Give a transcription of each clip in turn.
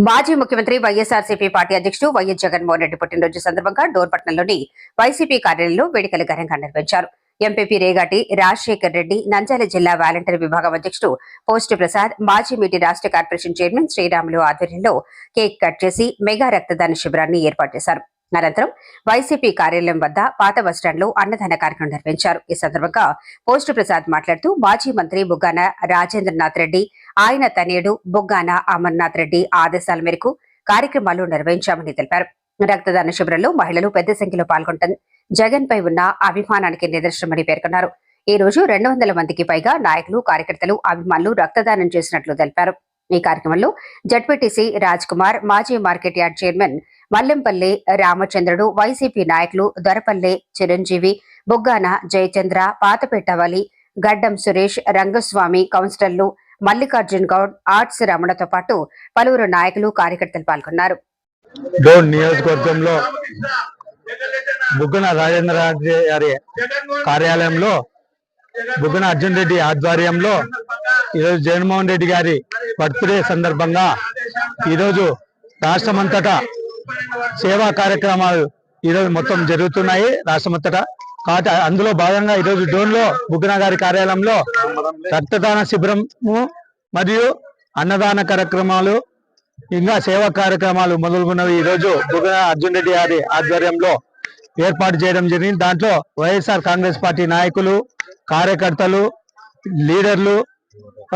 మాజీ ముఖ్యమంత్రి వైఎస్ఆర్సీపీ పార్టీ అధ్యక్షుడు వైఎస్ జగన్మోహన్ రెడ్డి పుట్టినరోజు సందర్భంగా డోర్పట్నంలోని వైసీపీ కార్యాలయంలో వేడుకలు ఘనంగా నిర్వహించారు. ఎంపీపీ రేగాటి రాజశేఖర్ రెడ్డి, నంద్యాల జిల్లా వాలంటీర్ విభాగం అధ్యక్షుడు పోస్టు ప్రసాద్, మాజీ మీటి రాష్ట్ర కార్పొరేషన్ చైర్మన్ శ్రీరాములు ఆధ్వర్యంలో కేక్ కట్ చేసి మెగా రక్తదాన శిబిరాన్ని ఏర్పాటు చేశారు. అనంతరం వైసీపీ కార్యాలయం వద్ద పాత బస్టాండ్లో అన్నదాన కార్యక్రమం నిర్వహించారు. ఈ సందర్భంగా పోస్టు ప్రసాద్ మాట్లాడుతూ మాజీ మంత్రి బుగ్గాన రాజేంద్రనాథ్ రెడ్డి, ఆయన తనయుడు బుగ్గాన అమర్నాథ్ రెడ్డి ఆదేశాల మేరకు కార్యక్రమాలు నిర్వహించామని తెలిపారు. రక్తదాన శిబిరంలో మహిళలు పెద్ద సంఖ్యలో పాల్గొనడం జగన్ పై ఉన్న అభిమానానికి నిదర్శనమని పేర్కొన్నారు. ఈ రోజు 200 మందికి పైగా నాయకులు, కార్యకర్తలు, అభిమానులు రక్తదానం చేసినట్లు తెలిపారు. ఈ కార్యక్రమంలో జడ్పీటీసీ రాజ్ కుమార్, మాజీ మార్కెట్ యార్డ్ చైర్మన్ మల్లెంపల్లి రామచంద్రుడు, వైసీపీ నాయకులు దొరపల్లె చిరంజీవి, బుగ్గాన జయచంద్ర, పాతపేటవలి, గడ్డం సురేష్, రంగస్వామి, కౌన్సిలర్లు మల్లికార్జున్ గౌడ్, ఆర్ట్స్ రమణతో పాటు పలువురు నాయకులు, కార్యకర్తలు పాల్గొన్నారు. నియోజకవర్గంలో బుగ్గన రాజేంద్రనాథ్ గారి కార్యాలయంలో బుగ్గన అర్జున్ రెడ్డి ఆధ్వర్యంలో ఈరోజు జగన్మోహన్ రెడ్డి గారి బర్త్డే సందర్భంగా ఈరోజు రాష్ట్రమంతటా సేవా కార్యక్రమాలు ఈరోజు మొత్తం జరుగుతున్నాయి. రాష్ట్రమంతటా కాబట్టి అందులో భాగంగా ఈరోజు డోన్లో బుగ్గన గారి కార్యాలయంలో రక్తదాన శిబిరము మరియు అన్నదాన కార్యక్రమాలు ఇంకా సేవా కార్యక్రమాలు మొదలుగున్నవి ఈరోజు బుగ్గన అర్జున్ రెడ్డి గారి ఆధ్వర్యంలో ఏర్పాటు చేయడం జరిగింది. దాంట్లో వైఎస్ఆర్ కాంగ్రెస్ పార్టీ నాయకులు, కార్యకర్తలు, లీడర్లు,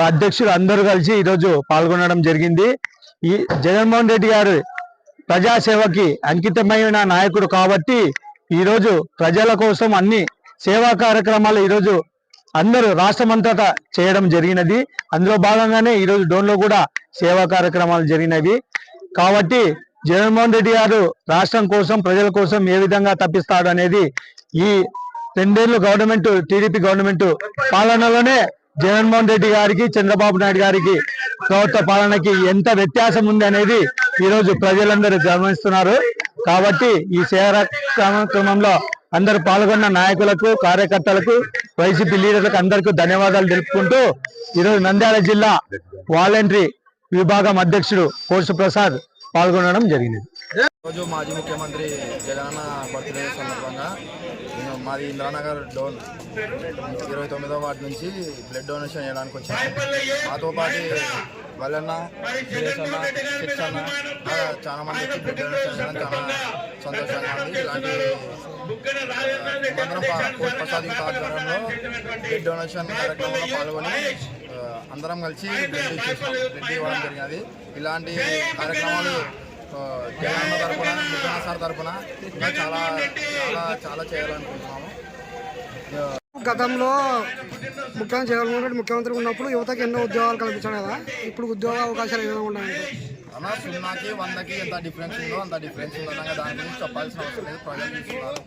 అధ్యక్షులు అందరూ కలిసి ఈరోజు పాల్గొనడం జరిగింది. ఈ జగన్మోహన్ రెడ్డి గారు ప్రజాసేవకి అంకితమైన నాయకుడు కాబట్టి ఈరోజు ప్రజల కోసం అన్ని సేవా కార్యక్రమాలు ఈరోజు అందరూ రాష్ట్రమంతటా చేయడం జరిగినది. అందులో భాగంగానే ఈరోజు డోన్లో కూడా సేవా కార్యక్రమాలు జరిగినవి. కాబట్టి జగన్మోహన్ రెడ్డి గారు రాష్ట్రం కోసం, ప్రజల కోసం ఏ విధంగా తప్పిస్తాడు అనేది ఈ 2 ఏళ్ళు గవర్నమెంట్, టీడీపీ గవర్నమెంట్ పాలనలోనే జగన్మోహన్ రెడ్డి గారికి, చంద్రబాబు నాయుడు గారికి ప్రభుత్వ పాలనకి ఎంత వ్యత్యాసం ఉంది అనేది ఈరోజు ప్రజలందరూ గమనిస్తున్నారు. కాబట్టి ఈ సేవా కార్యక్రమంలో అందరూ పాల్గొన్న నాయకులకు, కార్యకర్తలకు, వైసీపీ లీడర్లకు అందరికీ ధన్యవాదాలు తెలుపుకుంటూ ఈరోజు నంద్యాల జిల్లా వాలంటరీ విభాగం అధ్యక్షుడు పోస్టు ప్రసాద్ పాల్గొనడం జరిగింది. రోజు మాజీ ముఖ్యమంత్రి జగనన్న బర్త్డే సందర్భంగా మాది ఇంద్రానగర్ డోన్ 29వ వార్డు నుంచి బ్లడ్ డొనేషన్ చేయడానికి వచ్చాము. మాతో పాటు వాళ్ళన్న, సురేష్ అన్న, శిక్ష అన్న చాలా మంది వచ్చి బ్లడ్ డొనేషన్ చేయడం చాలా సంతోషంగా ఉంది. ఇలాంటి అందరం పోస్ట్ ప్రసాద్ ఆధ్వర్యంలో బ్లడ్ డొనేషన్ కార్యక్రమంలో పాల్గొని అందరం కలిసి బ్లడ్ ఇవ్వడం జరిగినది. ఇలాంటి కార్యక్రమాలు జగన్ తరఫున, బుగ్గన సార్ తరఫున ఇంకా చాలా చాలా చాలా చేయాలనుకుంటున్నాము. గతంలో ముఖ్యమంత్రి జగన్మోహన్ రెడ్డి ముఖ్యమంత్రి ఉన్నప్పుడు యువతకి ఎన్నో ఉద్యోగాలు కల్పించాడు కదా, ఇప్పుడు ఉద్యోగ అవకాశాలు ఏమైనా ఉన్నాయి? అన్న 0కి 100కి ఎంత డిఫరెన్స్ ఉందో అంత డిఫరెన్స్ ఉందనగా దాని గురించి చెప్పాల్సిన అవసరం లేదు. ప్రజలు చూస్తున్నారు.